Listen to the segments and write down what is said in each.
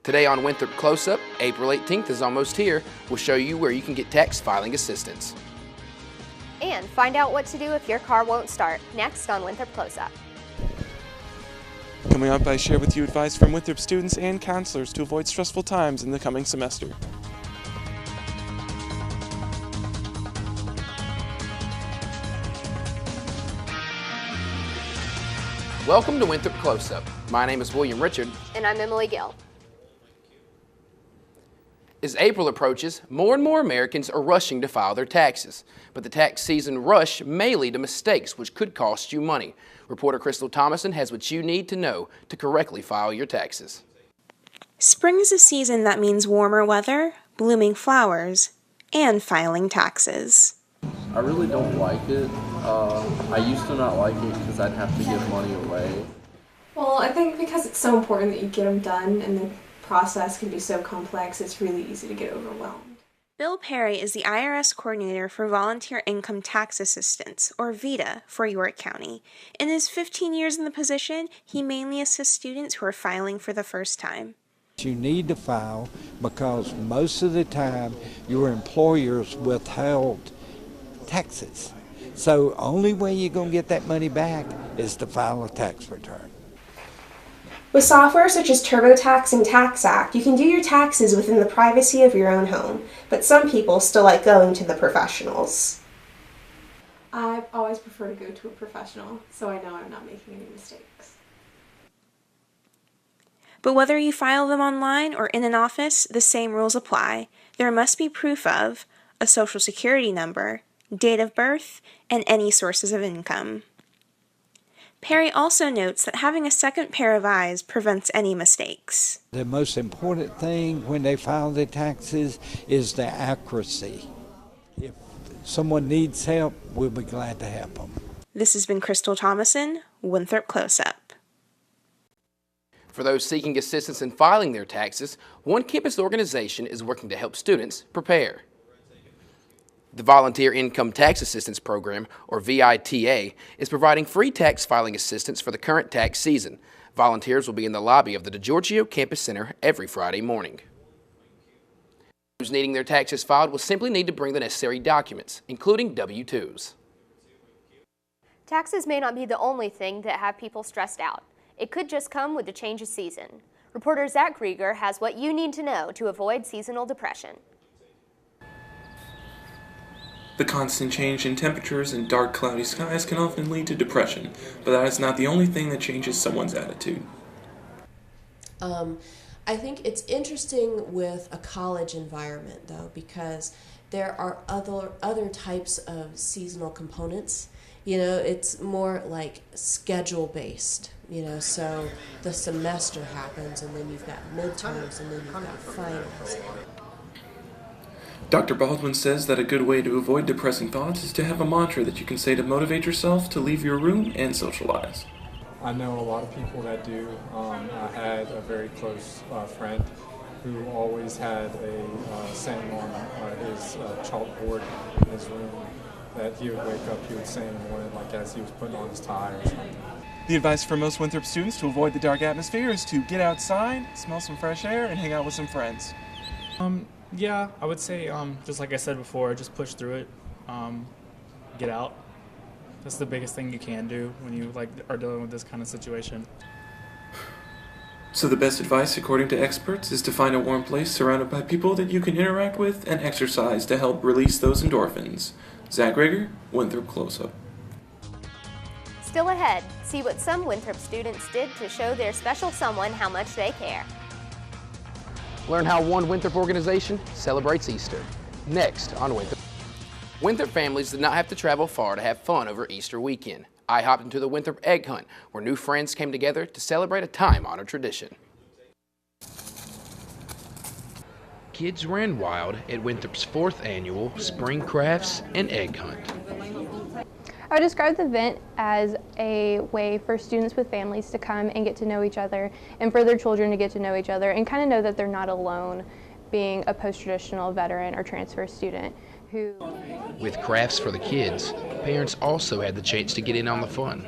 Today on Winthrop Close Up, April 18th is almost here. We'll show you where you can get tax filing assistance. And find out what to do if your car won't start, next on Winthrop Close Up. Coming up, I share with you advice from Winthrop students and counselors to avoid stressful times in the coming semester. Welcome to Winthrop Close Up. My name is William Richard. And I'm Emily Gill. As April approaches, more and more Americans are rushing to file their taxes. But the tax season rush may lead to mistakes which could cost you money. Reporter Crystal Thomason has what you need to know to correctly file your taxes. Spring is a season that means warmer weather, blooming flowers, and filing taxes. I really don't like it. I used to not like it because I'd have to give money away. Well, I think because it's so important that you get them done and the process can be so complex, it's really easy to get overwhelmed. Bill Perry is the IRS coordinator for Volunteer Income Tax Assistance, or VITA, for York County. In his 15 years in the position, he mainly assists students who are filing for the first time. You need to file because most of the time your employers withheld taxes. So only way you're going to get that money back is to file a tax return. With software such as TurboTax and TaxAct, you can do your taxes within the privacy of your own home, but some people still like going to the professionals. I always prefer to go to a professional, so I know I'm not making any mistakes. But whether you file them online or in an office, the same rules apply. There must be proof of a social security number, date of birth, and any sources of income. Perry also notes that having a second pair of eyes prevents any mistakes. The most important thing when they file their taxes is the accuracy. If someone needs help, we'll be glad to help them. This has been Crystal Thomason, Winthrop Close Up. For those seeking assistance in filing their taxes, one campus organization is working to help students prepare. The Volunteer Income Tax Assistance Program, or VITA, is providing free tax filing assistance for the current tax season. Volunteers will be in the lobby of the DeGiorgio Campus Center every Friday morning. Those needing their taxes filed will simply need to bring the necessary documents, including W-2s. Taxes may not be the only thing that have people stressed out. It could just come with the change of season. Reporter Zach Grieger has what you need to know to avoid seasonal depression. The constant change in temperatures and dark, cloudy skies can often lead to depression, but that is not the only thing that changes someone's attitude. I think it's interesting with a college environment, though, because there are other types of seasonal components. You know, it's more like schedule-based, so the semester happens, and then you've got midterms, and then you've got finals. Dr. Baldwin says that a good way to avoid depressing thoughts is to have a mantra that you can say to motivate yourself to leave your room and socialize. I know a lot of people that do. I had a very close friend who always had a saying on his chalkboard in his room that he would wake up, he would say in the morning, like as he was putting on his tie or something. The advice for most Winthrop students to avoid the dark atmosphere is to get outside, smell some fresh air, and hang out with some friends. Yeah, I would say, just like I said before, just push through it, get out. That's the biggest thing you can do when you are dealing with this kind of situation. So the best advice, according to experts, is to find a warm place surrounded by people that you can interact with and exercise to help release those endorphins. Zach Grieger, Winthrop Close Up. Still ahead, see what some Winthrop students did to show their special someone how much they care. Learn how one Winthrop organization celebrates Easter. Next on Winthrop. Winthrop families did not have to travel far to have fun over Easter weekend. I hopped into the Winthrop Egg Hunt, where new friends came together to celebrate a time-honored tradition. Kids ran wild at Winthrop's 4th annual Spring Crafts and Egg Hunt. I would describe the event as a way for students with families to come and get to know each other, and for their children to get to know each other and kind of know that they're not alone being a post-traditional veteran or transfer student who... With crafts for the kids, parents also had the chance to get in on the fun.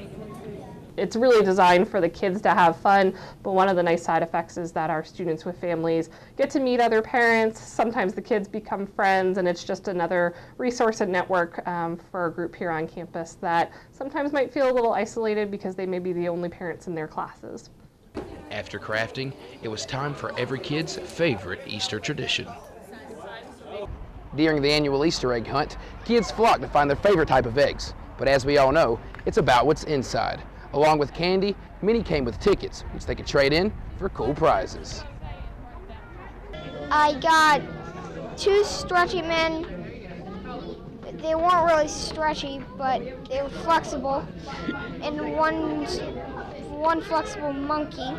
it's really designed for the kids to have fun, but one of the nice side effects is that our students with families get to meet other parents. Sometimes the kids become friends, and it's just another resource and network for a group here on campus that sometimes might feel a little isolated because they may be the only parents in their classes. After crafting, it was time for every kid's favorite Easter tradition. During the annual Easter egg hunt, kids flock to find their favorite type of eggs. But as we all know, it's about what's inside. Along with candy, many came with tickets, which they could trade in for cool prizes. I got 2 stretchy men. They weren't really stretchy, but they were flexible. And one flexible monkey.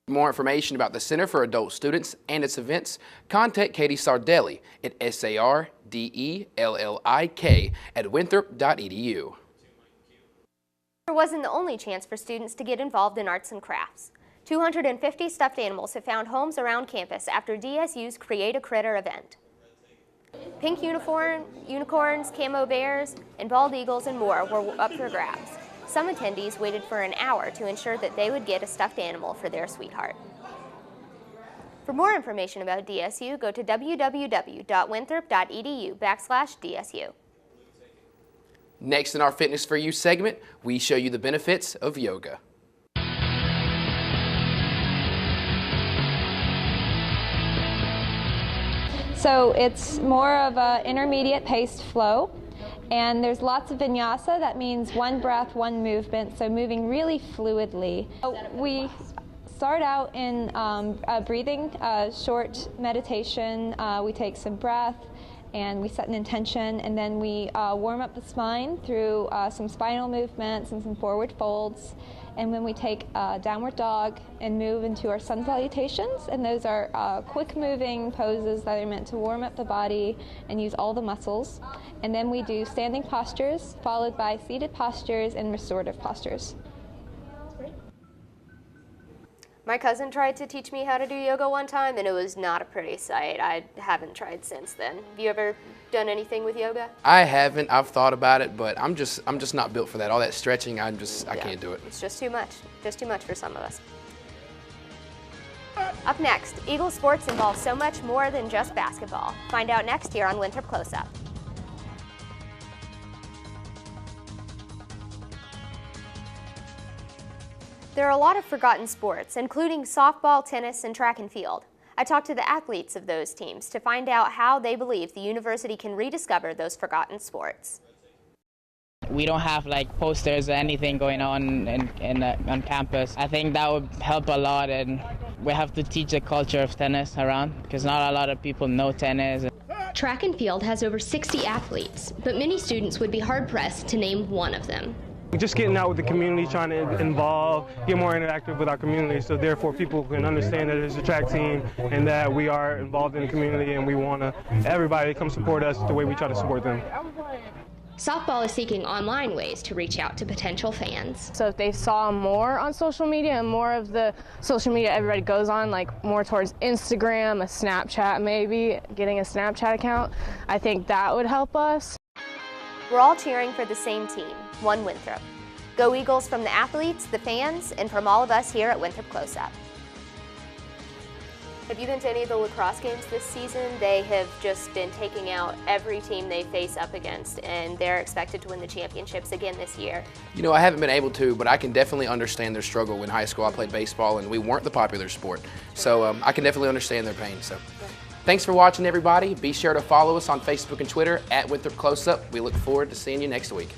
For more information about the Center for Adult Students and its events, contact Katie Sardelli at SARDELLIK at winthrop.edu. It wasn't the only chance for students to get involved in arts and crafts. 250 stuffed animals have found homes around campus after DSU's Create a Critter event. Pink unicorns, camo bears, and bald eagles and more were up for grabs. Some attendees waited for an hour to ensure that they would get a stuffed animal for their sweetheart. For more information about DSU, go to www.winthrop.edu/DSU. Next in our Fitness for You segment, we show you the benefits of yoga. So it's more of an intermediate paced flow. And there's lots of vinyasa. That means one breath, one movement, so moving really fluidly. We start out in breathing, short meditation. We take some breath and we set an intention, and then we warm up the spine through some spinal movements and some forward folds. And then we take downward dog and move into our sun salutations, and those are quick moving poses that are meant to warm up the body and use all the muscles. And then we do standing postures, followed by seated postures and restorative postures. My cousin tried to teach me how to do yoga one time, and it was not a pretty sight. I haven't tried since then. Have you ever done anything with yoga? I haven't. I've thought about it, but I'm just not built for that. All that stretching, I can't do it. It's just too much for some of us. Up next, Eagle sports involve so much more than just basketball. Find out next here on Winthrop Close Up. There are a lot of forgotten sports, including softball, tennis, and track and field. I talked to the athletes of those teams to find out how they believe the university can rediscover those forgotten sports. We don't have like posters or anything going on on campus. I think that would help a lot, and we have to teach the culture of tennis around because not a lot of people know tennis. Track and field has over 60 athletes, but many students would be hard-pressed to name one of them. Just getting out with the community, trying to involve, get more interactive with our community, so therefore people can understand that there's a track team and that we are involved in the community, and we want everybody to come support us the way we try to support them. Softball is seeking online ways to reach out to potential fans. So if they saw more on social media and more of the social media everybody goes on, like more towards Instagram, a Snapchat maybe, getting a Snapchat account, I think that would help us. We're all cheering for the same team, one Winthrop. Go Eagles from the athletes, the fans, and from all of us here at Winthrop Close Up. Have you been to any of the lacrosse games this season? They have just been taking out every team they face up against, and they're expected to win the championships again this year. You know, I haven't been able to, but I can definitely understand their struggle. In high school, I played baseball, and we weren't the popular sport. So I can definitely understand their pain. So, thanks for watching, everybody. Be sure to follow us on Facebook and Twitter at Winthrop Close Up. We look forward to seeing you next week.